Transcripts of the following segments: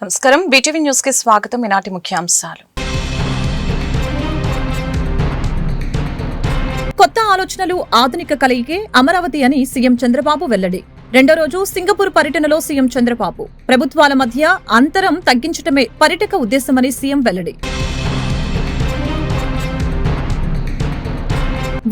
నమస్కారం. BTV news కి స్వాగతం. ఈనాటి ముఖ్యాంశాలు. కొత్త ఆలోచనలు ఆధునిక కలయికే అమరావతి అని సీఎం చంద్రబాబు వెల్లడి. రెండో రోజు సింగపూర్ పర్యటనలో సీఎం చంద్రబాబు ప్రభుత్వాల మధ్య అంతరం తగ్గించడమే పర్యటక ఉద్దేశమని సీఎం వెల్లడి.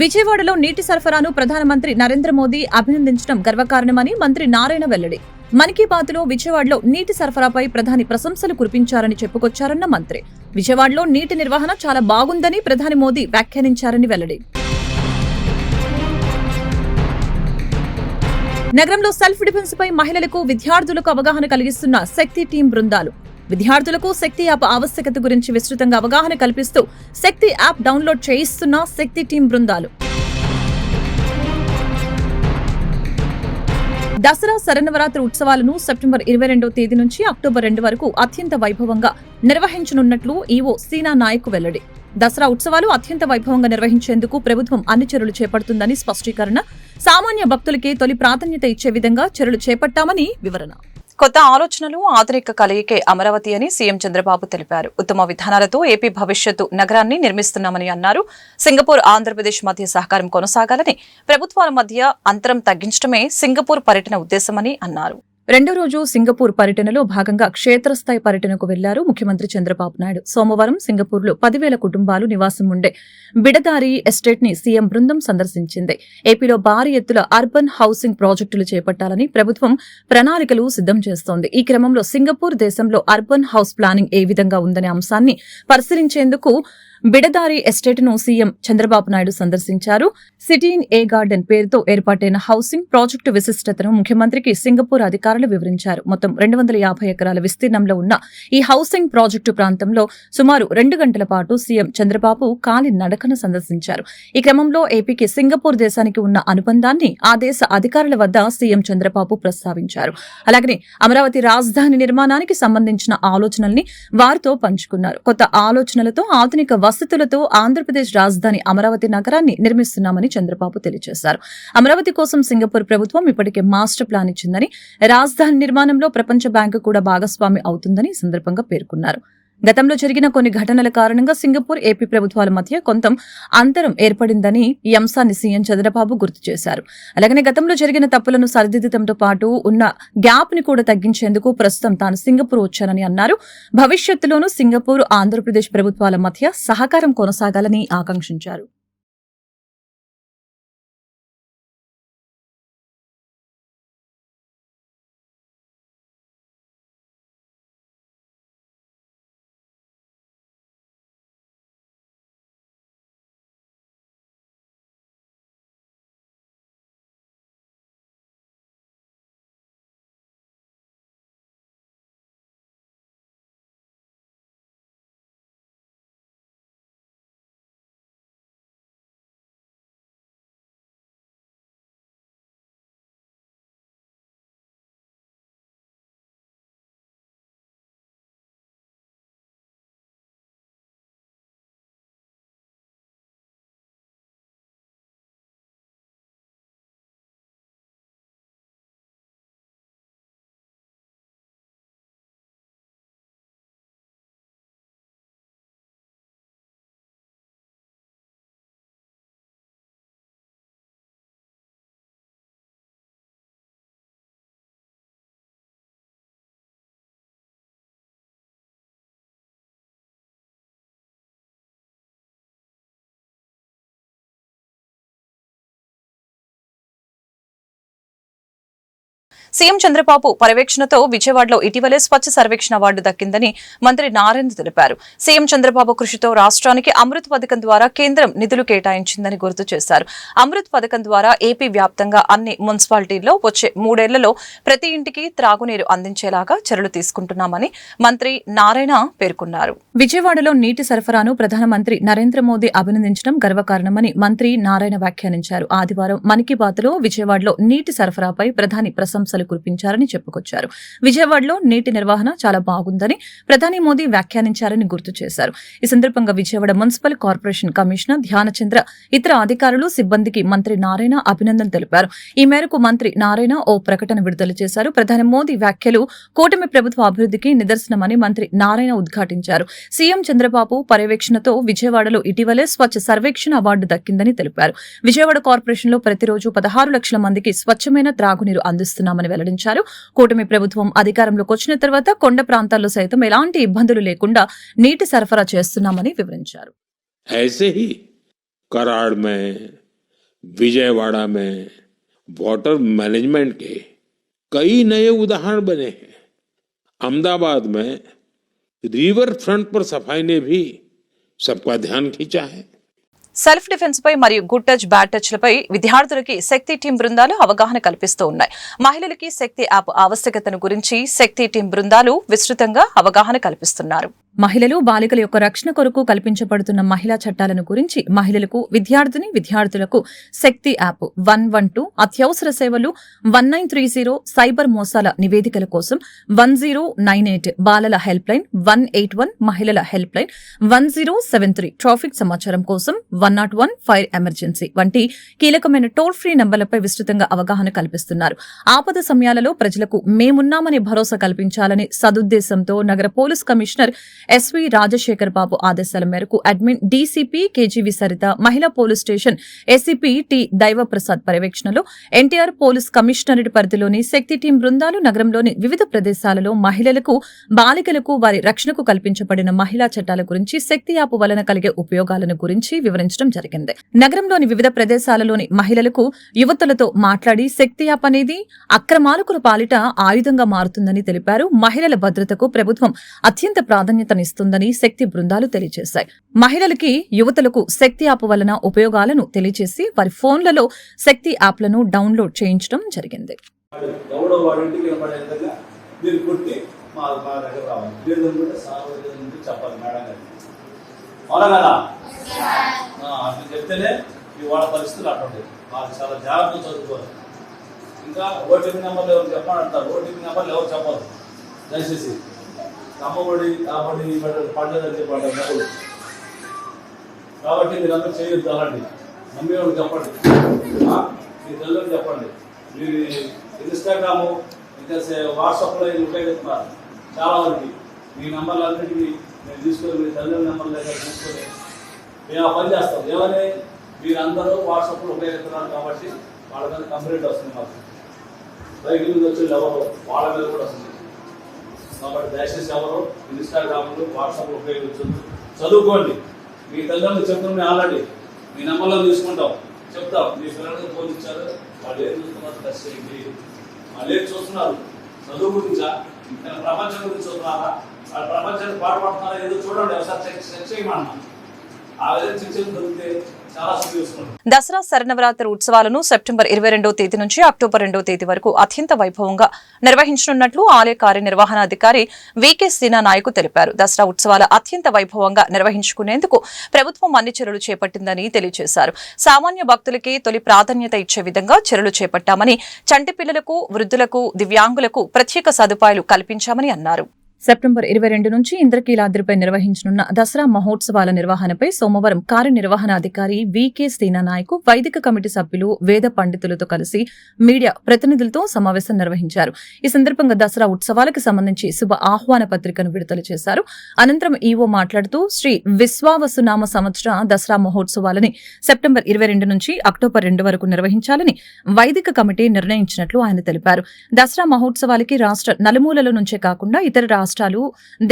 విజయవాడలో నీటి సరఫరాను ప్రధానమంత్రి నరేంద్ర మోదీ అభినందించడం గర్వకారణమని మంత్రి నారాయణ వెల్లడి. మన్ కీ బాత్ లో విజయవాడలో నీటి సరఫరాపై ప్రధాని ప్రశంసలు కురిపించారని చెప్పుకొచ్చారన్న మంత్రి. విజయవాడలో నీటి నిర్వహణ చాలా బాగుందని ప్రధాని మోదీ వ్యాఖ్యానించారని వెల్లడి. నగరంలో సెల్ఫ్ డిఫెన్స్ పై మహిళలకు విద్యార్థులకు అవగాహన కలిగిస్తున్న శక్తి టీం బృందాలు. విద్యార్థులకు శక్తి యాప్ ఆవశ్యకత గురించి విస్తృతంగా అవగాహన కల్పిస్తూ శక్తి యాప్ డౌన్లోడ్ చేయిస్తున్న శక్తి టీం బృందాలు. దసరా శరన్నవరాత్రి ఉత్సవాలను సెప్టెంబర్ 22వ తేదీ నుంచి అక్టోబర్ 2 వరకు అత్యంత వైభవంగా నిర్వహించనున్నట్లు ఈవో సీనా నాయక్ వెల్లడి. దసరా ఉత్సవాలు అత్యంత వైభవంగా నిర్వహించేందుకు ప్రభుత్వం అన్ని చర్యలు చేపడుతుందని స్పష్టీకరణ. సామాన్య భక్తులకే తొలి ప్రాధాన్యత ఇచ్చే విధంగా చర్యలు చేపట్టామని వివరణ. కొత్త ఆలోచనలు ఆధునిక కలయికే అమరావతి అని సీఎం చంద్రబాబు తెలిపారు. ఉత్తమ విధానాలతో ఏపీ భవిష్యత్తు నగరాన్ని నిర్మిస్తున్నామని అన్నారు. సింగపూర్ ఆంధ్రప్రదేశ్ మధ్య సహకారం కొనసాగాలని, ప్రభుత్వాల మధ్య అంతరం తగ్గించడమే సింగపూర్ పర్యటన ఉద్దేశమని అన్నారు. రెండో రోజు సింగపూర్ పర్యటనలో భాగంగా క్షేత్రస్థాయి పర్యటనకు వెళ్లారు ముఖ్యమంత్రి చంద్రబాబు నాయుడు. సోమవారం సింగపూర్లో 10,000 కుటుంబాలు నివాసం ఉండే బిడదారి ఎస్టేట్ ని సీఎం బృందం సందర్శించింది. ఏపీలో భారీ ఎత్తుల అర్బన్ హౌసింగ్ ప్రాజెక్టులు చేపట్టాలని ప్రభుత్వం ప్రణాళికలు సిద్దం చేస్తోంది. ఈ క్రమంలో సింగపూర్ దేశంలో అర్బన్ హౌస్ ప్లానింగ్ ఏ విధంగా ఉందనే అంశాన్ని పరిశీలించేందుకు బిడదారి ఎస్టేట్ ను సీఎం చంద్రబాబు నాయుడు సందర్శించారు. సిటీ ఇన్ ఏ గార్డెన్ పేరుతో ఏర్పాటైన హౌసింగ్ ప్రాజెక్టు విశిష్టతను ముఖ్యమంత్రికి సింగపూర్ అధికారులు వివరించారు. మొత్తం 250 ఎకరాల విస్తీర్ణంలో ఉన్న ఈ హౌసింగ్ ప్రాజెక్టు ప్రాంతంలో సుమారు 2 గంటల పాటు సీఎం చంద్రబాబు కాలి నడకను సందర్శించారు. ఈ క్రమంలో ఏపీకి సింగపూర్ దేశానికి ఉన్న అనుబంధాన్ని ఆ దేశ అధికారుల వద్ద సీఎం చంద్రబాబు ప్రస్తావించారు. అలాగనే అమరావతి రాజధాని నిర్మాణానికి సంబంధించిన ఆలోచనల్ని వారితో పంచుకున్నారు. కొత్త ఆలోచనలతో ఆధునిక వసతులతో ఆంధ్రప్రదేశ్ రాజధాని అమరావతి నగరాన్ని నిర్మిస్తున్నామని చంద్రబాబు తెలియజేశారు. అమరావతి కోసం సింగపూర్ ప్రభుత్వం ఇప్పటికే మాస్టర్ ప్లాన్ ఇచ్చిందని, రాజధాని నిర్మాణంలో ప్రపంచ బ్యాంకు కూడా భాగస్వామి అవుతుందని ఈ సందర్భంగా పేర్కొన్నారు. గతంలో జరిగిన కొన్ని ఘటనల కారణంగా సింగపూర్, ఏపీ ప్రభుత్వాల మధ్య కొంత అంతరం ఏర్పడిందని ఈ అంశాన్ని సీఎం చంద్రబాబు గుర్తు చేశారు. అలాగనే గతంలో జరిగిన తప్పులను సరిదిద్దడంతో పాటు ఉన్న గ్యాప్ ని కూడా తగ్గించేందుకు ప్రస్తుతం తాను సింగపూర్ వచ్చానని అన్నారు. భవిష్యత్తులోనూ సింగపూర్, ఆంధ్రప్రదేశ్ ప్రభుత్వాల మధ్య సహకారం కొనసాగాలని ఆకాంక్షించారు. సీఎం చంద్రబాబు పర్యవేక్షణతో విజయవాడలో ఇటీవలే స్వచ్ఛ సర్వేక్షణ అవార్డు దక్కిందని మంత్రి నారాయణ తెలిపారు. సీఎం చంద్రబాబు కృషితో రాష్ట్రానికి అమృత్ పథకం ద్వారా కేంద్రం నిధులు కేటాయించిందని గుర్తు చేశారు. అమృత్ పథకం ద్వారా ఏపీ వ్యాప్తంగా అన్ని మున్సిపాలిటీల్లో వచ్చే 3 ఏళ్లలో ప్రతి ఇంటికి త్రాగునీరు అందించేలాగా చర్యలు తీసుకుంటున్నామని మంత్రి నారాయణ పేర్కొన్నారు. విజయవాడలో నీటి సరఫరాను ప్రధానమంత్రి నరేంద్ర మోదీ అభినందించడం గర్వకారణమని మంత్రి నారాయణ వ్యాఖ్యానించారు. ఆదివారం మన్ కీ బాత్ లో విజయవాడలో నీటి సరఫరాపై ప్రధాని ప్రశంసలు వర్షాలు కురిపించారని చెప్పుకొచ్చారు. విజయవాడలో నీటి నిర్వహణ చాలా బాగుందని ప్రధాని మోదీ వ్యాఖ్యానించారని గుర్తు చేశారు. ఈ సందర్భంగా Vijayawada municipal corporation commissioner Dhyanachandra ఇతర అధికారులు సిబ్బందికి మంత్రి నారాయణ అభినందనలు తెలిపారు. ఈ మేరకు మంత్రి నారాయణ ఓ ప్రకటన విడుదల చేశారు. ప్రధాని మోదీ వ్యాఖ్యలు కూటమి ప్రభుత్వ అభివృద్ధికి నిదర్శనమని మంత్రి నారాయణ ఉద్ఘాటించారు. సీఎం చంద్రబాబు పర్యవేక్షణతో విజయవాడలో ఇటీవలే స్వచ్ఛ సర్వేక్షణ అవార్డు దక్కిందని తెలిపారు. విజయవాడ కార్పొరేషన్లో ప్రతిరోజు 16 లక్షల మందికి స్వచ్ఛమైన త్రాగునీరు అందిస్తున్నామని వెల్లడించారు. కూటమి ప్రభుత్వం అధికారంలోకి వచ్చిన తర్వాత కొండ ప్రాంతాల్లో సైతం ఎలాంటి ఇబ్బందులు లేకుండా నీటి సరఫరా చేస్తున్నామని వివరించారు. ऐसे ही कराड़ में, विजयवाड़ा में वाटर मैनेजमेंट के कई नए उदाहरण बने हैं. अहमदाबाद में रिवर फ्रंट पर सफाई ने भी सबका ध्यान खींचा है. సెల్ఫ్ డిఫెన్స్ పై మరియు గుడ్ టచ్ బ్యాడ్ టచ్ లపై విద్యార్థులకి శక్తి టీం బృందాలు అవగాహన కల్పిస్తూ ఉన్నాయి. మహిళలకి శక్తి యాప్ ఆవశ్యకతను గురించి శక్తి టీం బృందాలు విస్తృతంగా అవగాహన కల్పిస్తున్నారు. మహిళలు బాలికల యొక్క రక్షణ కొరకు కల్పించబడుతున్న మహిళా చట్టాలను గురించి మహిళలకు విద్యార్థులకు శక్తి యాప్ 112 అత్యవసర సేవలు 1930 సైబర్ మోసాల నివేదికల కోసం 1098 బాలల హెల్ప్ లైన్ 181 మహిళల హెల్ప్ లైన్ 1073 ట్రాఫిక్ సమాచారం కోసం 101 ఫైర్ ఎమర్జెన్సీ వంటి కీలకమైన టోల్ ఫ్రీ నంబర్లపై విస్తృతంగా అవగాహన కల్పిస్తున్నారు. ఆపద సమయాలలో ప్రజలకు మేమున్నామని భరోసా కల్పించాలని సదుద్దేశంతో నగర పోలీస్ కమిషనర్ ఎస్వి రాజశేఖర్ బాబు ఆదేశాల మేరకు అడ్మిన్ డీసీపీ కేజీవి సరిత, మహిళా police station ACP T Daivaprasad పర్యవేక్షణలో ఎన్టీఆర్ పోలీస్ కమిషనరేట్ పరిధిలోని శక్తి టీం బృందాలు నగరంలోని వివిధ ప్రదేశాలలో మహిళలకు, బాలికలకు వారి రక్షణకు కల్పించబడిన మహిళా చట్టాల గురించి శక్తి యాప్ వలన కలిగే ఉపయోగాలను గురించి వివరించడం జరిగింది. నగరంలోని వివిధ ప్రదేశాలలోని మహిళలకు, యువతులతో మాట్లాడి శక్తి యాప్ అనేది అక్రమాలకుల పాలిట ఆయుధంగా మారుతుందని తెలిపారు. మహిళల భద్రతకు ప్రభుత్వం అత్యంత ప్రాధాన్యతనిస్తుందని శక్తి బృందాలు తెలియజేశాయి. మహిళలకి, యువతులకు శక్తి యాప్ వలన ఉపయోగాలను తెలియజేసి వారి ఫోన్లలో శక్తి యాప్లను డౌన్లోడ్ చేయించడం జరిగింది. ఇంకా ఓటీపీ నెంబర్లు ఎవరు చెప్పమంటారు, ఓటీపీ నెంబర్లు ఎవరు చెప్పదు దయచేసి. అమ్మఒడి కాబట్టి పడలేదని చెప్పండి డబ్బులు. కాబట్టి మీరు అందరూ చేయొద్దు అలాంటి. మమ్మీ వాళ్ళకి చెప్పండి, మీ తల్లికి చెప్పండి. మీరు ఇన్స్టాగ్రాము ఇంకా వాట్సాప్లో ఇది ఉపయోగిస్తున్నారు చాలా వరకు. మీ నెంబర్లు అన్నింటినీ మేము తీసుకొని మీ తల్లి నెంబర్ల దగ్గర తీసుకొని మేము ఆ పని చేస్తాం. ఏమని మీరు అందరూ వాట్సాప్లో ఉపయోగిస్తున్నారు కాబట్టి వాళ్ళ మీద కంప్లైంట్ వస్తుంది. మాకు బైక్ మీద వచ్చి ఎవరు వాళ్ళ మీద కూడా వస్తుంది. కాబట్టి దయచేసి ఎవరు ఇన్స్టాగ్రామ్లు, వాట్సాప్లు ఉపయోగించండి. చదువుకోండి. మీ తల్లిదండ్రులు చెప్తున్నాం ఆల్రెడీ. మీ నెంబర్లో తీసుకుంటాం, చెప్తాం. మీ పిల్లలకి ఫోన్ ఇచ్చారు, వాళ్ళు ఏం చూస్తున్నారు టెస్ట్ చేయండి. వాళ్ళు ఏం చూస్తున్నారు, చదువు గురించా, ప్రపంచం గురించి చూస్తున్నారా, వాళ్ళు ప్రపంచాన్ని పాటుపడుతున్నారా ఏదో చూడండి. ఒకసారి చెక్ చేయమన్నా. ఆ విధంగా చెక్ చేయడం దొరికితే చాలా చూసుకుంటాం. దసరా శరన్నవరాత్రి ఉత్సవాలను సెప్టెంబర్ 22వ తేదీ నుంచి అక్టోబర్ 2వ తేదీ వరకు అత్యంత వైభవంగా నిర్వహించనున్నట్లు ఆలయ కార్యనిర్వహణాధికారి వికే సీనా నాయకు తెలిపారు. దసరా ఉత్సవాల అత్యంత వైభవంగా నిర్వహించుకునేందుకు ప్రభుత్వం అన్ని చర్యలు చేపట్టిందని తెలియజేశారు. సామాన్య భక్తులకే తొలి ప్రాధాన్యత ఇచ్చే విధంగా చర్యలు చేపట్టామని, చంటి పిల్లలకు, వృద్ధులకు, దివ్యాంగులకు ప్రత్యేక సదుపాయాలు కల్పించామని అన్నారు. సెప్టెంబర్ 22 నుంచి ఇంద్రకీలాద్రిపై నిర్వహించనున్న దసరా మహోత్సవాల నిర్వహణపై సోమవారం కార్యనిర్వహణాధికారి వికే సీనా నాయకు వైదిక కమిటీ సభ్యులు, వేద పండితులతో కలిసి మీడియా ప్రతినిధులతో సమావేశం నిర్వహించారు. ఈ సందర్భంగా దసరా ఉత్సవాలకు సంబంధించి శుభ ఆహ్వాన పత్రికను విడుదల చేశారు. అనంతరం ఈవో మాట్లాడుతూ శ్రీ విశ్వావసునామ సంవత్సర దసరా మహోత్సవాలని సెప్టెంబర్ 22 నుంచి అక్టోబర్ 2 వరకు నిర్వహించాలని వైదిక కమిటీ నిర్ణయించినట్లు ఆయన తెలిపారు. దసరా మహోత్సవాలకి రాష్ట్ర నలుమూలల నుంచే కాకుండా ఇతర రాష్ట్రాలు,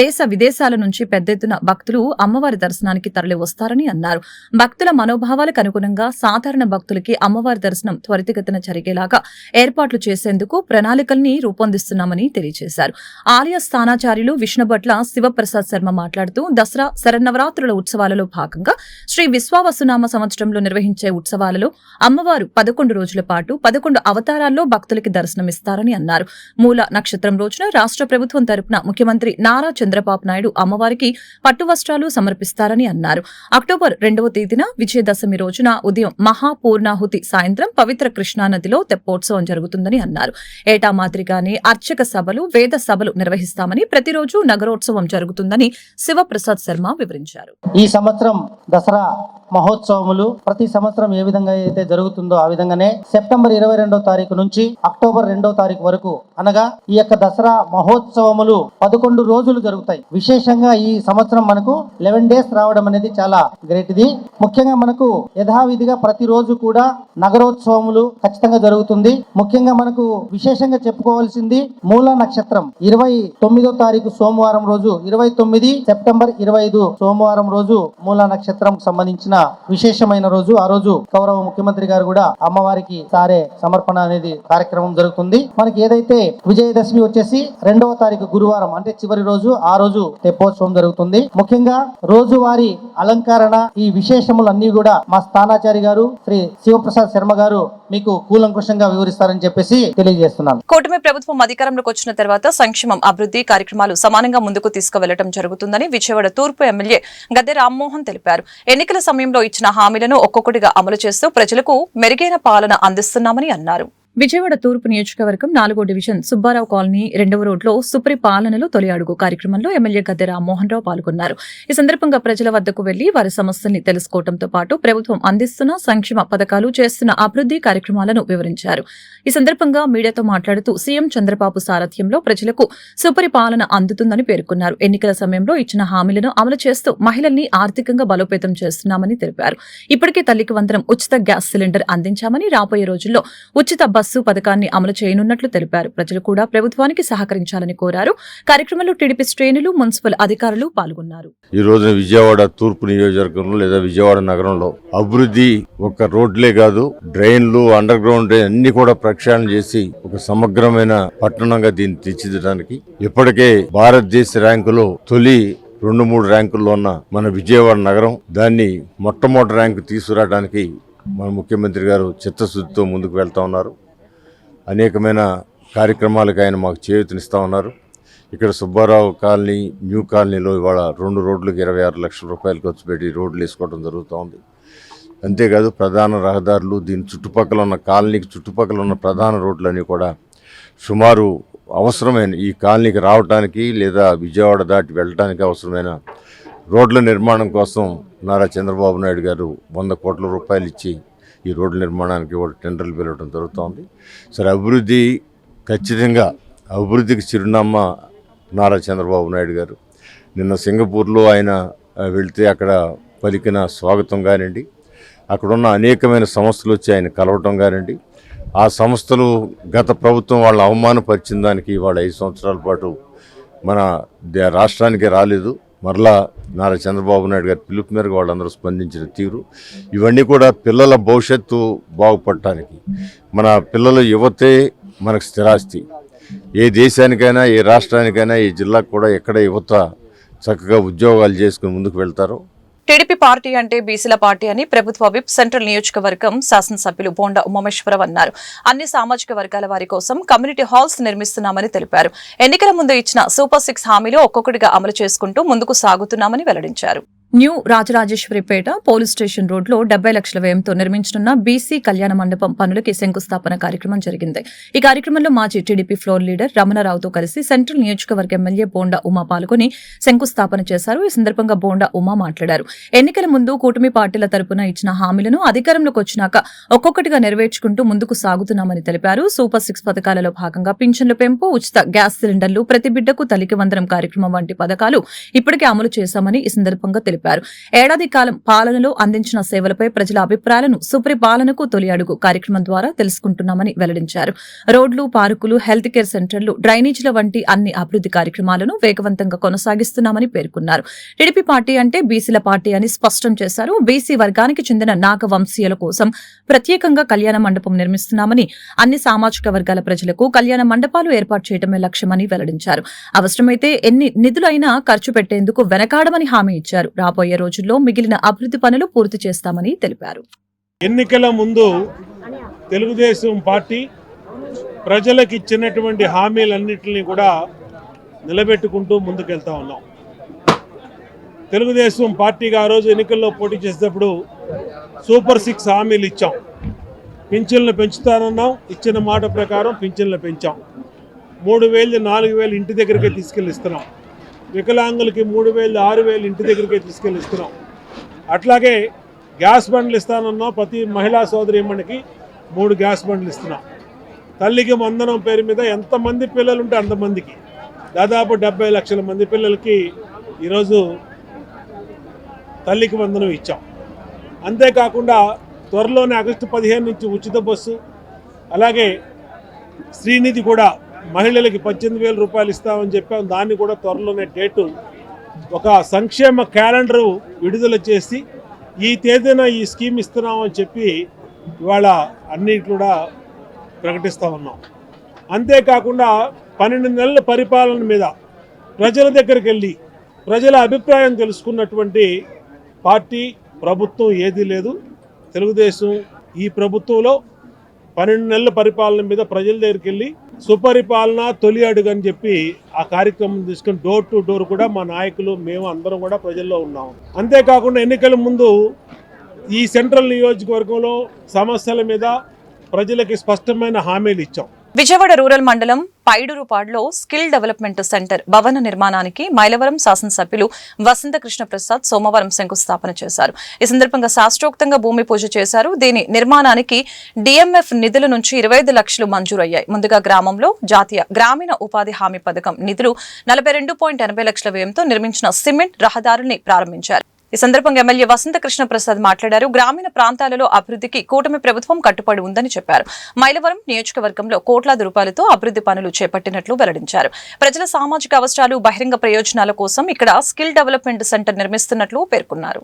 దేశ విదేశాల నుంచి పెద్ద ఎత్తున భక్తులు అమ్మవారి దర్శనానికి తరలి వస్తారని అన్నారు. భక్తుల మనోభావాలకు అనుగుణంగా సాధారణ భక్తులకి అమ్మవారి దర్శనం త్వరితగతిన జరిగేలాగా ఏర్పాట్లు చేసేందుకు ప్రణాళికల్ని రూపొందిస్తున్నామని తెలియజేశారు. ఆలయ స్థానాచార్యులు విష్ణుభట్ల శివప్రసాద్ శర్మ మాట్లాడుతూ దసరా శరన్నవరాత్రుల ఉత్సవాలలో భాగంగా శ్రీ విశ్వావసునామ సంవత్సరంలో నిర్వహించే ఉత్సవాలలో అమ్మవారు 11 రోజుల పాటు 11 అవతారాల్లో భక్తులకి దర్శనమిస్తారని అన్నారు. మూల నక్షత్రం రోజున రాష్ట్ర ప్రభుత్వం తరపున ముఖ్యమంత్రి ముఖ్యమంత్రి నారా చంద్రబాబు నాయుడు అమ్మవారికి పట్టు వస్త్రాలు సమర్పిస్తారని అన్నారు. అక్టోబర్ 2వ తేదీన విజయదశమి రోజున ఉదయం మహాపూర్ణాహుతి సాయంత్రం పవిత్ర కృష్ణానదిలో తెప్పోత్సవం జరుగుతుందని అన్నారు. ఏటా మాదిరిగానే అర్చక సభలు, వేద సభలు నిర్వహిస్తామని, ప్రతిరోజు నగరోత్సవం జరుగుతుందని శివప్రసాద్ శర్మ వివరించారు. ఈ సంవత్సరం దసరా మహోత్సవములు ప్రతి సంవత్సరం ఏ విధంగా అయితే జరుగుతుందో ఆ విధంగానే సెప్టెంబర్ 22వ తారీఖు నుంచి అక్టోబర్ 2వ తారీఖు వరకు అనగా ఈ యొక్క దసరా మహోత్సవములు 11 రోజులు జరుగుతాయి. విశేషంగా ఈ సంవత్సరం మనకు 11 డేస్ రావడం అనేది చాలా గ్రేట్. ఇది ముఖ్యంగా మనకు యథావిధిగా ప్రతిరోజు కూడా నగరోత్సవములు ఖచ్చితంగా జరుగుతుంది. ముఖ్యంగా మనకు విశేషంగా చెప్పుకోవాల్సింది మూల నక్షత్రం 29వ తారీఖు సోమవారం రోజు, 29 సెప్టెంబర్ 25 సోమవారం రోజు మూల నక్షత్రం సంబంధించిన విశేషమైన రోజు. ఆ రోజు గౌరవ ముఖ్యమంత్రి గారు కూడా అమ్మవారికి సారే సమర్పణ అనేది కార్యక్రమం జరుగుతుంది. మనకి ఏదైతే విజయదశమి వచ్చేసి 2వ తారీఖు గురువారం అంటే చివరి రోజు, ఆ రోజు తెప్పోత్సవం జరుగుతుంది. ముఖ్యంగా రోజువారీ అలంకరణ ఈ విశేషములన్నీ కూడా మా స్థానాచారి గారు శ్రీ శివప్రసాద్ శర్మ గారు మీకు కూలంకుషంగా వివరిస్తారని చెప్పేసి తెలియజేస్తున్నాను. కూటమి ప్రభుత్వం అధికారంలోకి వచ్చిన తర్వాత సంక్షేమం, అభివృద్ధి కార్యక్రమాలు సమానంగా ముందుకు తీసుకువెళ్లడం జరుగుతుందని విజయవాడ తూర్పు ఎమ్మెల్యే గద్దె రామ్మోహన్ తెలిపారు. ఎన్నికల సమయంలో ఇచ్చిన హామీలను ఒక్కొక్కటిగా అమలు చేస్తూ ప్రజలకు మెరుగైన పాలన అందిస్తున్నామని అన్నారు. విజయవాడ తూర్పు నియోజకవర్గం 4వ డివిజన్ సుబ్బారావు కాలనీ 2వ రోడ్లో సుపరిపాలనలో తొలి అడుగు కార్యక్రమంలో ఎమ్మెల్యే గద్దె రామ్మోహన్ రావు పాల్గొన్నారు. ఈ సందర్భంగా ప్రజల వద్దకు వెళ్లి వారి సమస్యల్ని తెలుసుకోవడంతో పాటు ప్రభుత్వం అందిస్తున్న సంక్షేమ పథకాలు, చేస్తున్న అభివృద్ధి కార్యక్రమాలను వివరించారు. ఈ సందర్భంగా మీడియాతో మాట్లాడుతూ సీఎం చంద్రబాబు సారథ్యంలో ప్రజలకు సుపరిపాలన అందుతుందని పేర్కొన్నారు. ఎన్నికల సమయంలో ఇచ్చిన హామీలను అమలు చేస్తూ మహిళల్ని ఆర్థికంగా బలోపేతం చేస్తున్నామని తెలిపారు. ఇప్పటికే తల్లికి వందనం ఉచిత గ్యాస్ సిలిండర్ అందించామని, రాబోయే రోజుల్లో ఉచిత బస్సు పథకాన్ని అమలు చేయనున్నట్లు తెలిపారు. ప్రజలు కూడా ప్రభుత్వానికి సహకరించాలని కోరారు. కార్యక్రమంలో టీడీపీ శ్రేణులు, మున్సిపల్ అధికారులు పాల్గొన్నారు. ఈ రోజు విజయవాడ తూర్పు నియోజకవర్గంలో లేదా విజయవాడ నగరంలో అభివృద్ధి ఒక రోడ్లే కాదు, డ్రైన్లు, అండర్ గ్రౌండ్ డ్రైన్ అన్ని కూడా ప్రక్షాళన చేసి ఒక సమగ్రమైన పట్టణంగా దీన్ని తీర్చిదిద్దడానికి ఇప్పటికే భారతదేశ ర్యాంకులో తొలి 2-3 ర్యాంకుల్లో ఉన్న మన విజయవాడ నగరం దాన్ని మొట్టమొదటి ర్యాంకు తీసుకురావడానికి మన ముఖ్యమంత్రి గారు చిత్తశుద్ధితో ముందుకు వెళ్తా ఉన్నారు. అనేకమైన కార్యక్రమాలకు ఆయన మాకు చేయూతనిస్తా ఉన్నారు. ఇక్కడ సుబ్బారావు కాలనీ, న్యూ కాలనీలో ఇవాళ 2 రోడ్లకు 26 లక్షల రూపాయలు ఖర్చు పెట్టి రోడ్లు వేసుకోవడం జరుగుతూ ఉంది. అంతేకాదు ప్రధాన రహదారులు, దీని చుట్టుపక్కల ఉన్న కాలనీకి చుట్టుపక్కల ఉన్న ప్రధాన రోడ్లన్నీ కూడా సుమారు అవసరమైన ఈ కాలనీకి రావడానికి లేదా విజయవాడ దాటి వెళ్ళడానికి అవసరమైన రోడ్ల నిర్మాణం కోసం నారా చంద్రబాబు నాయుడు గారు 100 కోట్ల రూపాయలు ఇచ్చి ఈ రోడ్ల నిర్మాణానికి టెండర్లు పిలవడం జరుగుతోంది. సరే, అభివృద్ధి ఖచ్చితంగా అభివృద్ధికి చిరునామా నారా చంద్రబాబు నాయుడు గారు. నిన్న సింగపూర్లో ఆయన వెళ్తే అక్కడ పలికిన స్వాగతం కానివ్వండి, అక్కడున్న అనేకమైన సంస్థలు వచ్చి ఆయన కలవటం కానివ్వండి, ఆ సంస్థలు గత ప్రభుత్వం వాళ్ళు అవమానపరిచిన దానికి వాళ్ళ 5 సంవత్సరాల పాటు మన రాష్ట్రానికి రాలేదు. మరలా నారా చంద్రబాబు నాయుడు గారి పిలుపు మేరకు వాళ్ళందరూ స్పందించిన తీరు, ఇవన్నీ కూడా పిల్లల భవిష్యత్తు బాగుపడటానికి, మన పిల్లల యువతే మనకు స్థిరాస్తి. ఏ దేశానికైనా, ఏ రాష్ట్రానికైనా, ఏ జిల్లాకు కూడా ఎక్కడ యువత చక్కగా ఉద్యోగాలు చేసుకుని ముందుకు వెళ్తారో. టీడీపీ పార్టీ అంటే బీసీల పార్టీ అని ప్రభుత్వ విప్ సెంట్రల్ నియోజకవర్గం శాసనసభ్యులు బోండా ఉమామేశ్వరరావు అన్నారు. అన్ని సామాజిక వర్గాల వారి కోసం కమ్యూనిటీ హాల్స్ నిర్మిస్తున్నామని తెలిపారు. ఎన్నికల ముందు ఇచ్చిన సూపర్ 6 హామీలు ఒక్కొక్కటిగా అమలు చేసుకుంటూ ముందుకు సాగుతున్నామని వెల్లడించారు. న్యూ రాజరాజేశ్వరిపేట పోలీస్ స్టేషన్ రోడ్లో 70 లక్షల వ్యయంతో నిర్మించనున్న బీసీ కళ్యాణ మండపం పనులకి శంకుస్థాపన కార్యక్రమం జరిగింది. ఈ కార్యక్రమంలో మాజీ టీడీపీ ఫ్లోర్ లీడర్ రమణరావుతో కలిసి సెంట్రల్ నియోజకవర్గ ఎమ్మెల్యే బోండా ఉమా పాల్గొని శంకుస్థాపన చేశారు. ఈ సందర్భంగా బోండా ఉమా మాట్లాడారు. ఎన్నికల ముందు కూటమి పార్టీల తరపున ఇచ్చిన హామీలను అధికారంలోకి వచ్చినాక ఒక్కొక్కటిగా నెరవేర్చుకుంటూ ముందుకు సాగుతున్నామని తెలిపారు. సూపర్ 6 పథకాలలో భాగంగా పింఛన్ల పెంపు, ఉచిత గ్యాస్ సిలిండర్లు, ప్రతి బిడ్డకు తల్లికి వందనం కార్యక్రమం వంటి పథకాలు ఇప్పటికే అమలు చేశామని ఈ సందర్భంగా తెలిపారు. ఏడాది కాలం పాలనలో అందించిన సేవలపై ప్రజల అభిప్రాయాలను సుపరిపాలనకు తొలి అడుగు కార్యక్రమం ద్వారా తెలుసుకుంటున్నామని వెల్లడించారు. రోడ్లు, పార్కులు, హెల్త్ కేర్ సెంటర్లు, డ్రైనేజీల వంటి అన్ని అభివృద్ధి కార్యక్రమాలను వేగవంతంగా కొనసాగిస్తున్నామని పేర్కొన్నారు. టీడీపీ పార్టీ అంటే బీసీల పార్టీ అని స్పష్టం చేశారు. బీసీ వర్గానికి చెందిన నాగ వంశీయుల కోసం ప్రత్యేకంగా కళ్యాణ మండపం నిర్మిస్తున్నామని, అన్ని సామాజిక వర్గాల ప్రజలకు కళ్యాణ మండపాలు ఏర్పాటు చేయడమే లక్ష్యమని వెల్లడించారు. అవసరమైతే ఎన్ని నిధులైనా ఖర్చు పెట్టేందుకు వెనకాడమని హామీ ఇచ్చారు. రాబోయే రోజుల్లో మిగిలిన అభివృద్ధి పనులు పూర్తి చేస్తామని తెలిపారు. ఎన్నికల ముందు తెలుగుదేశం పార్టీ ప్రజలకు ఇచ్చినటువంటి హామీలన్నింటినీ కూడా నిలబెట్టుకుంటూ ముందుకెళ్తా ఉన్నాం. తెలుగుదేశం పార్టీగా ఆ రోజు ఎన్నికల్లో పోటీ చేసేటప్పుడు సూపర్ 6 హామీలు ఇచ్చాం. పింఛన్లు పెంచుతానన్నాం, ఇచ్చిన మాట ప్రకారం పింఛన్లు పెంచాం. 3,000 4,000 ఇంటి దగ్గరికే తీసుకెళ్ళి ఇస్తున్నాం. వికలాంగులకి 3,000 6,000 ఇంటి దగ్గరికే తీసుకెళ్ళి ఇస్తున్నాం. అట్లాగే గ్యాస్ బండ్లు ఇస్తానన్నాం, ప్రతి మహిళా సోదరీమణికి 3 గ్యాస్ బండ్లు ఇస్తున్నాం. తల్లికి వందనం పేరు మీద ఎంతమంది పిల్లలు ఉంటే అంతమందికి దాదాపు 70 లక్షల మంది పిల్లలకి ఈరోజు తల్లికి వందనం ఇచ్చాం. అంతేకాకుండా త్వరలోనే ఆగస్టు 15 నుంచి ఉచిత బస్సు, అలాగే శ్రీనిధి కూడా మహిళలకి 18,000 రూపాయలు ఇస్తామని చెప్పాం. దాన్ని కూడా త్వరలోనే డేటు ఒక సంక్షేమ క్యాలెండరు విడుదల చేసి ఈ తేదీన ఈ స్కీమ్ ఇస్తున్నామని చెప్పి ఇవాళ అన్నీ కూడా ప్రకటిస్తూ ఉన్నాం. అంతేకాకుండా 12 నెలల పరిపాలన మీద ప్రజల దగ్గరికి వెళ్ళి ప్రజల అభిప్రాయం తెలుసుకున్నటువంటి పార్టీ ప్రభుత్వం ఏదీ లేదు. తెలుగుదేశం ఈ ప్రభుత్వంలో 12 నెలల పరిపాలన మీద ప్రజల దగ్గరికి వెళ్ళి సుపరిపాలన తొలి అడుగు అని చెప్పి ఆ కార్యక్రమం తీసుకుని డోర్ టు డోర్ కూడా మా నాయకులు మేము అందరం కూడా ప్రజల్లో ఉన్నాము. అంతేకాకుండా ఎన్నికల ముందు ఈ సెంట్రల్ నియోజకవర్గంలో సమస్యల మీద ప్రజలకి స్పష్టమైన హామీలు ఇచ్చాం. విజయవాడ రూరల్ మండలం పైడూరుపాడులో స్కిల్ డెవలప్మెంట్ సెంటర్ భవన నిర్మాణానికి మైలవరం శాసనసభ్యులు వసంత కృష్ణ ప్రసాద్ సోమవారం శంకుస్థాపన చేశారు. ఈ సందర్భంగా శాస్త్రోక్తంగా భూమి పూజ చేశారు. దీని నిర్మాణానికి డిఎంఎఫ్ నిధుల నుంచి 25 లక్షలు మంజూరయ్యాయి. ముందుగా గ్రామంలో జాతీయ గ్రామీణ ఉపాధి హామీ పథకం నిధులు 42.80 లక్షల వ్యయంతో నిర్మించిన సిమెంట్ రహదారుల్ని ప్రారంభించారు. ఈ సందర్భంగా ఎమ్మెల్యే వసంత కృష్ణ ప్రసాద్ మాట్లాడారు. గ్రామీణ ప్రాంతాలలో అభివృద్ధికి కూటమి ప్రభుత్వం కట్టుబడి ఉందని చెప్పారు. మైలవరం నియోజకవర్గంలో కోట్లాది రూపాయలతో అభివృద్ధి పనులు చేపట్టినట్లు వెల్లడించారు. ప్రజల సామాజిక అవసరాలు బహిరంగ ప్రయోజనాల కోసం ఇక్కడ స్కిల్ డెవలప్మెంట్ సెంటర్ నిర్మిస్తున్నట్లు పేర్కొన్నారు.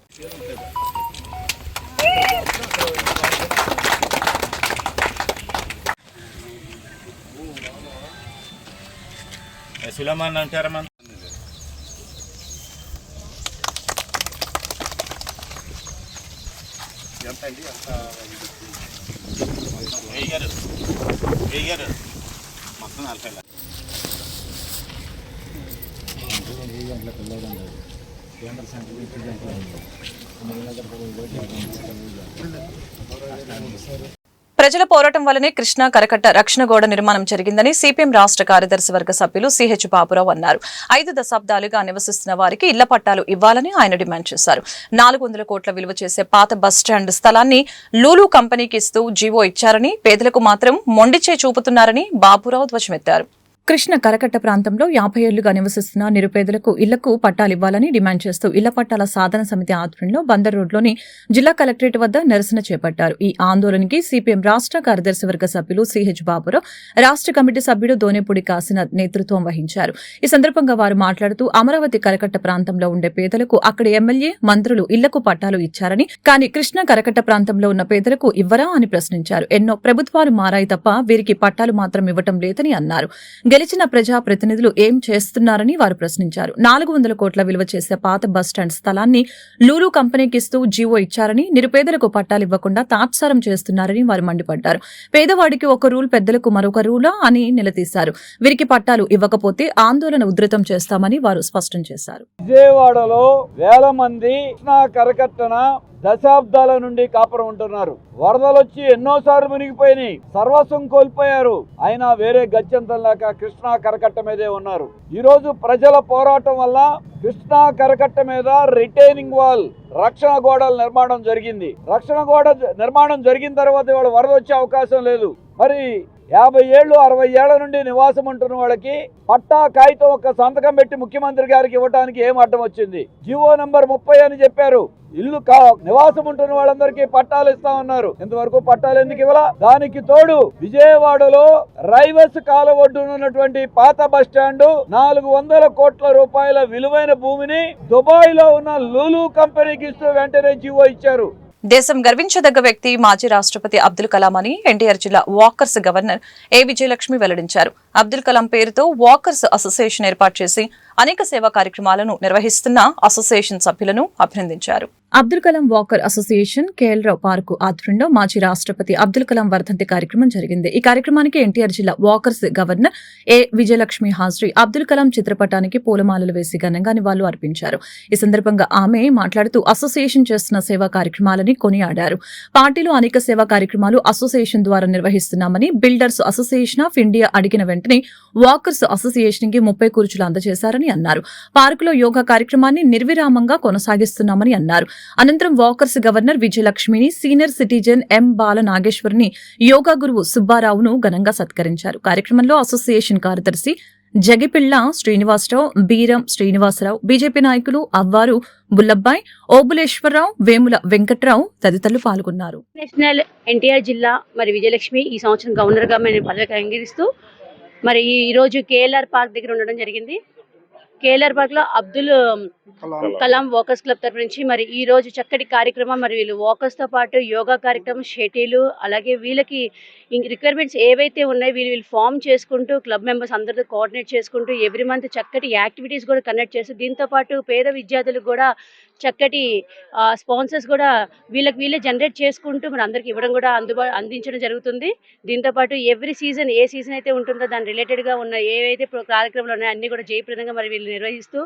ప్రజల పోరాటం వల్లనే కృష్ణా కరకట్ట రక్షణ గోడ నిర్మాణం జరిగిందని సిపిఎం రాష్ట్ర కార్యదర్శి వర్గ సభ్యులు సిహెచ్ బాబురావు అన్నారు. 5 దశాబ్దాలుగా నివసిస్తున్న వారికి ఇళ్ల పట్టాలు ఇవ్వాలని ఆయన డిమాండ్ చేశారు. 400 కోట్ల విలువ చేసే పాత బస్టాండ్ స్థలాన్ని లూలు కంపెనీకి ఇస్తూ జీవో ఇచ్చారని, పేదలకు మాత్రం మొండిచే చూపుతున్నారని బాబురావు ధ్వజమెత్తారు. కృష్ణ కరకట్ట ప్రాంతంలో 50 ఏళ్లుగా నివసిస్తున్న నిరుపేదలకు ఇళ్లకు పట్టాలివ్వాలని డిమాండ్ చేస్తూ ఇళ్ల పట్టాల సాధన సమితి ఆధ్వర్యంలో బందర్ రోడ్లోని జిల్లా కలెక్టరేట్ వద్ద నిరసన చేపట్టారు. ఈ ఆందోళనకి సిపిఎం రాష్ట్ర కార్యదర్శి వర్గ సభ్యులు సిహెచ్ బాబురావు, రాష్ట్ర కమిటీ సభ్యుడు దోనేపూడి కాశీనాథ్ నేతృత్వం వహించారు. ఈ సందర్భంగా వారు మాట్లాడుతూ అమరావతి కరకట్ట ప్రాంతంలో ఉండే పేదలకు అక్కడి ఎమ్మెల్యే, మంత్రులు ఇళ్లకు పట్టాలు ఇచ్చారని, కానీ కృష్ణ కరకట్ట ప్రాంతంలో ఉన్న పేదలకు ఇవ్వరా అని ప్రశ్నించారు. ఎన్నో ప్రభుత్వాలు మారాయి తప్ప వీరికి పట్టాలు మాత్రం ఇవ్వటం లేదని అన్నారు. గెలిచిన ప్రజా ప్రతినిధులు ఏం చేస్తున్నారని వారు ప్రశ్నించారు. 400 కోట్ల విలువ చేసే పాత బస్టాండ్ స్థలాన్ని లూలు కంపెనీకి ఇస్తూ జీవో ఇచ్చారని, నిరుపేదలకు పట్టాలివ్వకుండా తాత్సారం చేస్తున్నారని వారు మండిపడ్డారు. పేదవాడికి ఒక రూల్, పెద్దలకు మరొక రూలా అని నిలదీశారు. వీరికి పట్టాలు ఇవ్వకపోతే ఆందోళన ఉధృతం చేస్తామని వారు స్పష్టం చేశారు. విజయవాడలో వేల మంది కరకట్టన దశాబ్దాల నుండి కాపురం ఉంటున్నారు. వరదలొచ్చి ఎన్నోసార్లు మునిగిపోయినాయి, సర్వస్వం కోల్పోయారు. అయినా వేరే గత్యంతరం లేక కృష్ణా కరకట్ట మీదే ఉన్నారు. ఈ రోజు ప్రజల పోరాటం వల్ల కృష్ణా కరకట్ట మీద రిటైనింగ్ వాల్, రక్షణ గోడల నిర్మాణం జరిగింది. రక్షణ గోడ నిర్మాణం జరిగిన తర్వాత ఇవాళ వరద వచ్చే అవకాశం లేదు. మరి 50 ఏళ్ళు 60 ఏళ్ల నుండి నివాసం ఉంటున్న వాళ్ళకి పట్టా కాగితం ఒక సంతకం పెట్టి ముఖ్యమంత్రి గారికి ఇవ్వడానికి ఏం అడ్డం వచ్చింది? జీవో నంబర్ 30 అని చెప్పారు. ఇల్లు నివాసం ఉంటున్న వాళ్ళందరికీ పట్టాలు ఇస్తామన్నారు. ఇంతవరకు పట్టాలు ఎందుకు ఇవ్వాల? దానికి తోడు విజయవాడలో రైవస్ కాలువ ఒడ్డున ఉన్నటువంటి పాత బస్ స్టాండ్ 400 కోట్ల రూపాయల విలువైన భూమిని దుబాయ్ లో ఉన్న లూలు కంపెనీకి ఇస్తూ వెంటనే జీవో ఇచ్చారు. దేశం గర్వించదగ్గ వ్యక్తి మాజీ రాష్ట్రపతి అబ్దుల్ కలాం అని ఎన్టీఆర్ జిల్లా వాకర్స్ గవర్నర్ ఏ విజయలక్ష్మి వెల్లడించారు. అబ్దుల్ కలాం పేరుతో వాకర్స్ అసోసియేషన్ ఏర్పాటు చేసి అనేక సేవా కార్యక్రమాలను నిర్వహిస్తున్న అసోసియేషన్ సభ్యులను అభినందించారు. Abdul Kalam walker association కేఎల్రావు park ఆధ్వర్యంలో మాజీ రాష్ట్రపతి అబ్దుల్ కలాం వర్ధంతి కార్యక్రమం జరిగింది. ఈ కార్యక్రమానికి ఎన్టీఆర్ జిల్లా వాకర్స్ గవర్నర్ ఏ విజయలక్ష్మి హాజరై అబ్దుల్ కలాం చిత్రపటానికి పూలమాలలు వేసి ఘనంగా నివాళులు అర్పించారు. ఈ సందర్భంగా ఆమె మాట్లాడుతూ అసోసియేషన్ చేస్తున్న సేవా కార్యక్రమాలని కొనియాడారు. పార్టీలో అనేక సేవా కార్యక్రమాలు అసోసియేషన్ ద్వారా నిర్వహిస్తున్నామని, బిల్డర్స్ అసోసియేషన్ ఆఫ్ ఇండియా అడిగిన వెంటనే వాకర్స్ అసోసియేషన్ కి 30 కుర్చీలు అందజేశారని అన్నారు. పార్కులో యోగా కార్యక్రమాన్ని నిర్విరామంగా కొనసాగిస్తున్నామని అన్నారు. అనంతరం వాకర్స్ గవర్నర్ విజయలక్ష్మిని, సీనియర్ సిటిజన్ ఎం బాల నాగేశ్వరిని, యోగా గురువు సుబ్బారావును ఘనంగా సత్కరించారు. కార్యక్రమంలో అసోసియేషన్ కార్యదర్శి జగిపిళ్ల శ్రీనివాసరావు, బీరం శ్రీనివాసరావు, బీజేపీ నాయకులు అవ్వారు బుల్లబ్బాయ్, ఓబులేశ్వరరావు, వేముల వెంకట్రావు తదితరులు పాల్గొన్నారు. నేషనల్ ఎన్టీఆర్ జిల్లా మరి విజయలక్ష్మి ఈ సంవత్సరం గవర్నర్గా పదవికి అంగీకరిస్తూ మరి ఈరోజు కేఎల్ఆర్ పార్క్ దగ్గర ఉండడం జరిగింది. కేఎల్ఆర్ పార్క్ లో అబ్దుల్ కలాం వాకర్స్ క్లబ్ తరఫు నుంచి మరి ఈ రోజు చక్కటి కార్యక్రమం, మరి వీళ్ళు వాకర్స్ తో పాటు యోగా కార్యక్రమం, షటిల్, అలాగే వీళ్ళకి రిక్వైర్మెంట్స్ ఏవైతే ఉన్నాయో వీళ్ళు ఫామ్ చేసుకుంటూ క్లబ్ మెంబర్స్ అందరితో కోఆర్డినేట్ చేసుకుంటూ ఎవ్రీ మంత్ చక్కటి యాక్టివిటీస్ కూడా కండక్ట్ చేస్తూ, దీంతో పాటు పేద విద్యార్థులకు కూడా చక్కటి స్పాన్సర్స్ కూడా వీళ్ళే జనరేట్ చేసుకుంటూ మరి అందరికి ఇవ్వడం కూడా అందించడం జరుగుతుంది. దీంతో పాటు ఎవ్రీ సీజన్ ఏ సీజన్ అయితే ఉంటుందో దాని రిలేటెడ్గా ఉన్న ఏవైతే కార్యక్రమాలు ఉన్నాయో అన్ని కూడా జయప్రదంగా మరి వీళ్ళు నిర్వహిస్తూ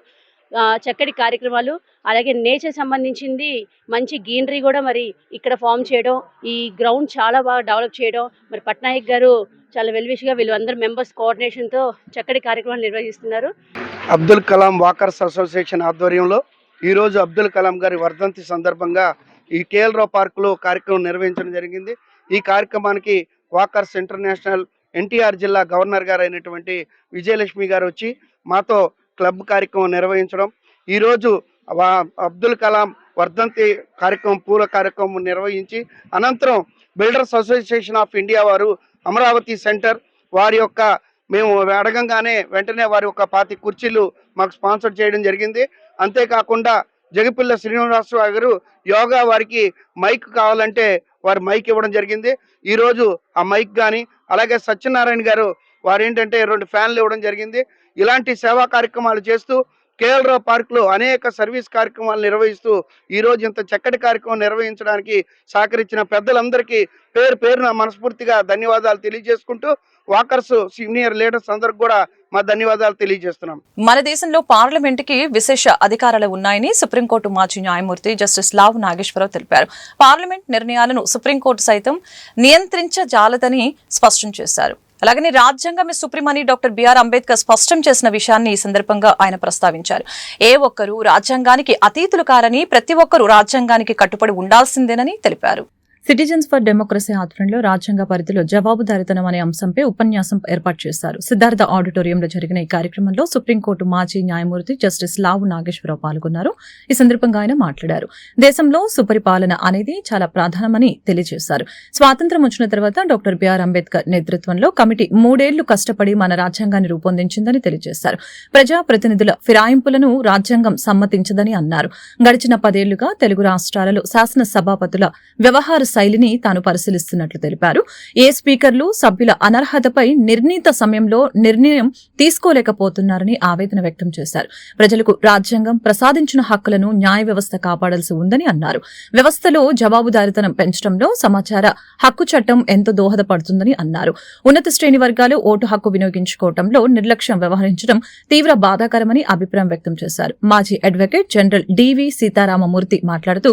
చక్కటి కార్యక్రమాలు, అలాగే నేచర్ సంబంధించింది మంచి గ్రీనరీ కూడా మరి ఇక్కడ ఫామ్ చేయడం, ఈ గ్రౌండ్ చాలా బాగా డెవలప్ చేయడం, మరి పట్నాయక్ గారు చాలా వెల్విష్గా వీళ్ళు అందరు మెంబర్స్ కోఆర్డినేషన్తో చక్కటి కార్యక్రమాలు నిర్వహిస్తున్నారు. అబ్దుల్ కలాం వాకర్స్ అసోసియేషన్ ఆధ్వర్యంలో ఈరోజు అబ్దుల్ కలాం గారి వర్ధంతి సందర్భంగా ఈ కేఎల్రావు పార్కులో కార్యక్రమం నిర్వహించడం జరిగింది. ఈ కార్యక్రమానికి వాకర్స్ ఇంటర్నేషనల్ ఎన్టీఆర్ జిల్లా గవర్నర్ గారు అయినటువంటి విజయలక్ష్మి గారు వచ్చి మాతో క్లబ్ కార్యక్రమం నిర్వహించడం, ఈరోజు అబ్దుల్ కలాం వర్ధంతి కార్యక్రమం పూల కార్యక్రమం నిర్వహించి అనంతరం బిల్డర్స్ అసోసియేషన్ ఆఫ్ ఇండియా వారు అమరావతి సెంటర్ వారి యొక్క మేము అడగంగానే వెంటనే వారి యొక్క 25 కుర్చీలు మాకు స్పాన్సర్ చేయడం జరిగింది. అంతేకాకుండా జగిపిల్ల శ్రీనివాసరావు గారు యోగా వారికి మైక్ కావాలంటే వారు మైక్ ఇవ్వడం జరిగింది. ఈరోజు ఆ మైక్ కానీ అలాగే సత్యనారాయణ గారు వారు ఏంటంటే 2 ఫ్యాన్లు ఇవ్వడం జరిగింది. ఇలాంటి సేవా కార్యక్రమాలు చేస్తూ కేఎల్రావు పార్కులో అనేక సర్వీస్ కార్యక్రమాలు నిర్వహిస్తూ ఈరోజు ఇంత చక్కటి కార్యక్రమం నిర్వహించడానికి సహకరించిన పెద్దలందరికీ పేరు పేరున మనస్ఫూర్తిగా ధన్యవాదాలు తెలియజేసుకుంటూ వాకర్స్ సీనియర్ లీడర్స్ అందరికి కూడా మా ధన్యవాదాలు తెలియజేస్తున్నాం. మన దేశంలో పార్లమెంటుకి విశేష అధికారాలు ఉన్నాయని సుప్రీంకోర్టు మాజీ న్యాయమూర్తి జస్టిస్ లావు నాగేశ్వరరావు తెలిపారు. పార్లమెంట్ నిర్ణయాలను సుప్రీంకోర్టు సైతం నియంత్రించజాలదని స్పష్టం చేశారు. అలాగని రాజ్యాంగమే సుప్రీమని డాక్టర్ బిఆర్ అంబేద్కర్ స్పష్టం చేసిన విషయాన్ని ఈ సందర్భంగా ఆయన ప్రస్తావించారు. ఏ ఒక్కరూ రాజ్యాంగానికి అతీతులు కారని, ప్రతి ఒక్కరూ రాజ్యాంగానికి కట్టుబడి ఉండాల్సిందేనని తెలిపారు. సిటిజన్స్ ఫర్ డెమోక్రసీ ఆధ్వర్యంలో రాజ్యాంగ పరిధిలో జవాబుదారీతనం అనే అంశంపై ఉపన్యాసం ఏర్పాటు చేశారు. సిద్ధార్థ ఆడిటోరియంలో జరిగిన ఈ కార్యక్రమంలో సుప్రీంకోర్టు మాజీ న్యాయమూర్తి జస్టిస్ లావు నాగేశ్వరరావు పాల్గొన్నారు. ఈ సందర్భంగా ఆయన మాట్లాడారు. దేశంలో సుపరిపాలన అనేది చాలా ప్రధానమని తెలియజేశారు. స్వాతంత్ర్యం వచ్చిన తర్వాత డాక్టర్ బిఆర్ అంబేద్కర్ నేతృత్వంలో కమిటీ 3 ఏళ్లు కష్టపడి మన రాజ్యాంగాన్ని రూపొందించిందని తెలియజేశారు. ప్రజాప్రతినిధుల ఫిరాయింపులను రాజ్యాంగం సమ్మతించదని అన్నారు. గడిచిన 10 ఏళ్లుగా తెలుగు రాష్ట్రాలలో శాసన సభాపతుల వ్యవహార శైలిని తాను పరిశీలిస్తున్నట్లు తెలిపారు. ఏ స్పీకర్లు సభ్యుల అనర్హతపై నిర్ణీత సమయంలో నిర్ణయం తీసుకోలేకపోతున్నారని ఆవేదన వ్యక్తం చేశారు. ప్రజలకు రాజ్యాంగం ప్రసాదించిన హక్కులను న్యాయ వ్యవస్థ కాపాడాల్సి ఉందని అన్నారు. వ్యవస్థలో జవాబుదారీతనం పెంచడంలో సమాచార హక్కు చట్టం ఎంతో దోహదపడుతుందని అన్నారు. ఉన్నత శ్రేణి వర్గాలు ఓటు హక్కు వినియోగించుకోవడంలో నిర్లక్ష్యం వ్యవహరించడం తీవ్ర బాధాకరమని అభిప్రాయం వ్యక్తం చేశారు. మాజీ అడ్వకేట్ జనరల్ డివి సీతారామమూర్తి మాట్లాడుతూ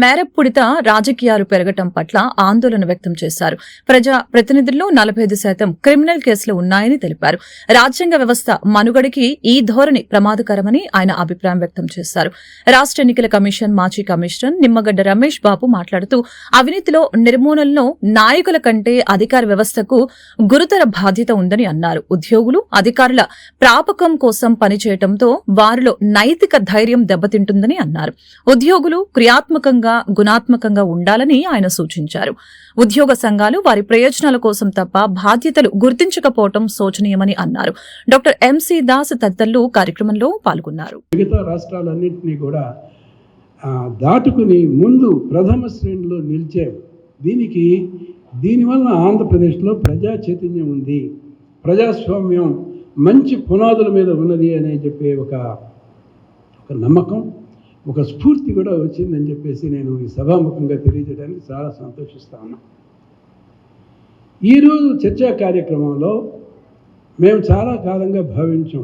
మేరపుడిత రాజకీయాలు పెరగడం పట్ల ఆందోళన వ్యక్తం చేశారు. ప్రజా ప్రతినిధుల్లో 45% క్రిమినల్ కేసులు ఉన్నాయని తెలిపారు. రాజ్యాంగ వ్యవస్థ మనుగడకి ఈ ధోరణి ప్రమాదకరమని ఆయన అభిప్రాయం వ్యక్తం చేశారు. రాష్ట్ర ఎన్నికల కమిషన్ మాజీ కమిషనర్ నిమ్మగడ్డ రమేష్ బాబు మాట్లాడుతూ అవినీతిలో నిర్మూలనలో నాయకుల కంటే అధికార వ్యవస్థకు గురుతర బాధ్యత ఉందని అన్నారు. ఉద్యోగులు అధికారుల ప్రాపకం కోసం పనిచేయడంతో వారిలో నైతిక ధైర్యం దెబ్బతింటుందని అన్నారు. ఉద్యోగులు క్రియాత్మకంగా గుణాత్మకంగా ఉండాలని ఆయన సూచించారు. ఉద్యోగ సంఘాలు వారి ప్రయోజనాల కోసం తప్ప బాధ్యతలు గుర్తించకపోవడం శోచనీయమని అన్నారు. డాక్టర్ ఎంసీ దాస్ తదితరులు కార్యక్రమంలో పాల్గొన్నారు. మిగతా రాష్ట్రాలన్నింటినీ కూడా దాటుకుని ముందు ప్రథమ శ్రేణిలో నిలిచే దీనివల్ల ఆంధ్రప్రదేశ్లో ప్రజా చైతన్యం ఉంది, ప్రజాస్వామ్యం మంచి పునాదుల మీద ఉన్నది అని చెప్పే ఒక నమ్మకం ఒక స్ఫూర్తి కూడా వచ్చిందని చెప్పేసి నేను ఈ సభాముఖంగా తెలియజేయడానికి చాలా సంతోషిస్తా ఉన్నా. ఈరోజు చర్చా కార్యక్రమంలో మేము చాలా కాలంగా భావించాం,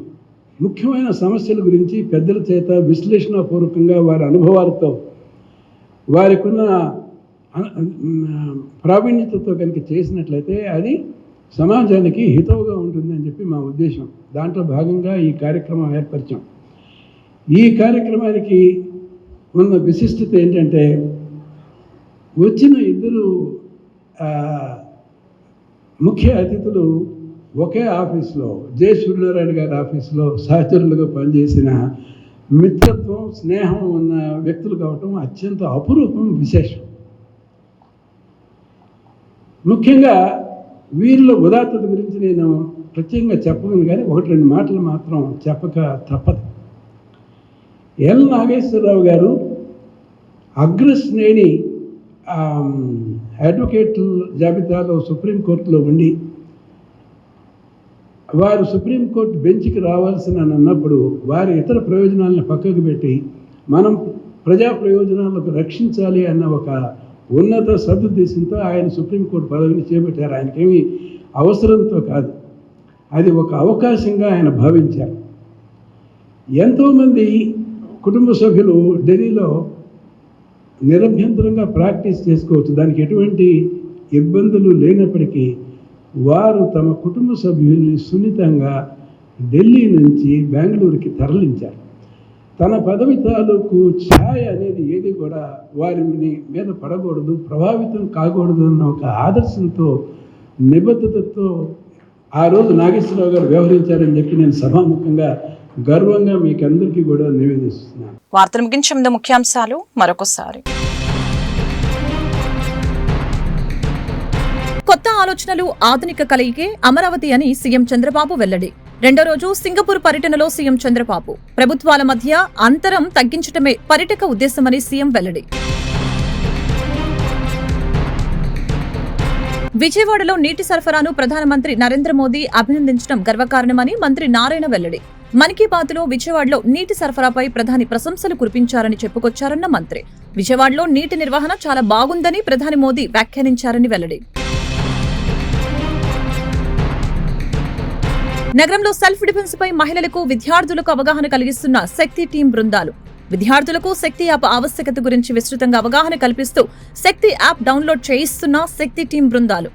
ముఖ్యమైన సమస్యల గురించి పెద్దల చేత విశ్లేషణపూర్వకంగా వారి అనుభవాలతో వారికున్న ప్రావీణ్యతతో కనుక చేసినట్లయితే అది సమాజానికి హితవుగా ఉంటుందని చెప్పి మా ఉద్దేశం. దాంట్లో భాగంగా ఈ కార్యక్రమం ఏర్పరిచాం. ఈ కార్యక్రమానికి ఉన్న విశిష్టత ఏంటంటే, వచ్చిన ఇద్దరు ముఖ్య అతిథులు ఒకే ఆఫీస్లో, జె సూర్యనారాయణ గారి ఆఫీస్లో సహచరులుగా పనిచేసిన మిత్రత్వం, స్నేహం ఉన్న వ్యక్తులు కావటం అత్యంత అపురూపం, విశేషం. ముఖ్యంగా వీరిలో ఉదాత్తత గురించి నేను ప్రత్యేకంగా చెప్పగలను, కానీ 1-2 మాటలు మాత్రం చెప్పక తప్పదు. ఎల్ నాగేశ్వరరావు గారు అగ్రశ్రేణి అడ్వకేట్ల జాబితాలో సుప్రీంకోర్టులో ఉండి, వారు సుప్రీంకోర్టు బెంచ్కి రావాల్సిన అన్నప్పుడు వారి ఇతర ప్రయోజనాలను పక్కకు పెట్టి మనం ప్రజా ప్రయోజనాలకు రక్షించాలి అన్న ఒక ఉన్నత సదుద్దేశంతో ఆయన సుప్రీంకోర్టు పదవిని చేపట్టారు. ఆయనకేమీ అవసరంతో కాదు, అది ఒక అవకాశంగా ఆయన భావించారు. ఎంతోమంది కుటుంబ సభ్యులు ఢిల్లీలో నిరభ్యంతరంగా ప్రాక్టీస్ చేసుకోవచ్చు, దానికి ఎటువంటి ఇబ్బందులు లేనప్పటికీ వారు తమ కుటుంబ సభ్యుల్ని సున్నితంగా ఢిల్లీ నుంచి బెంగళూరుకి తరలించారు. తన పదవి తాలూకు ఛాయ అనేది ఏది కూడా వారి మీద పడకూడదు, ప్రభావితం కాకూడదు అన్న ఒక ఆదర్శంతో, నిబద్ధతతో ఆ రోజు నాగేశ్వరరావు గారు వ్యవహరించారని చెప్పి నేను సభాముఖంగా గర్వంగా మీకు అందరికీ కూడా నివేదిస్తున్నాను. వార్తలు ముగించే ముందు ముఖ్యాంశాలు మరొకసారి. కొత్త ఆలోచనలు, ఆధునిక కలయికే అమరావతి అని సీఎం చంద్రబాబు వెల్లడి. 2వ రోజు సింగపూర్ పర్యటనలో సీఎం చంద్రబాబు ప్రభుత్వాల మధ్య అంతరం తగ్గించడమే పర్యటక ఉద్దేశమని సీఎం వెల్లడి. విజయవాడలో నీటి సరఫరాను ప్రధానమంత్రి నరేంద్ర మోదీ అభినందించడం గర్వకారణమని మంత్రి నారాయణ వెల్లడి. మన్ కీ బాత్లో విజయవాడలో నీటి సరఫరాపై ప్రధాని ప్రశంసలు కురిపించారని చెప్పుకొచ్చారన్న మంత్రి. విజయవాడలో నీటి నిర్వహణ చాలా బాగుందని ప్రధాని మోదీ వ్యాఖ్యానించారని వెల్లడి. నగరంలో సెల్ఫ్ డిఫెన్స్ పై మహిళలకు, విద్యార్థులకు అవగాహన కలిగిస్తున్న శక్తి టీం బృందాలు. విద్యార్థులకు శక్తి యాప్ ఆవశ్యకత గురించి విస్తృతంగా అవగాహన కల్పిస్తూ శక్తి యాప్ డౌన్లోడ్ చేయిస్తున్న శక్తి టీం బృందాలు.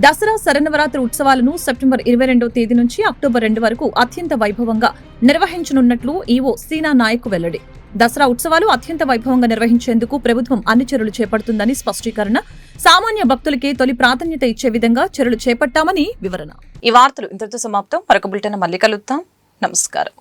దసరా శరన్నవరాత్రి ఉత్సవాలను సెప్టెంబర్ 22వ తేదీ నుంచి అక్టోబర్ 2 వరకు అత్యంత వైభవంగా నిర్వహించనున్నట్లు ఈవో సీనా నాయక్ వెల్లడి. దసరా ఉత్సవాలు అత్యంత వైభవంగా నిర్వహించేందుకు ప్రభుత్వం అన్ని చర్యలు చేపడుతుందని స్పష్టీకరణ. సామాన్య భక్తులకే తొలి ప్రాధాన్యత ఇచ్చే విధంగా చర్యలు చేపట్టామని వివరణ. ఈ వార్తలు ఇంతటితో సమాప్తం. మరొక బులెటిన్ మళ్ళీ కలుద్దాం. నమస్కారం.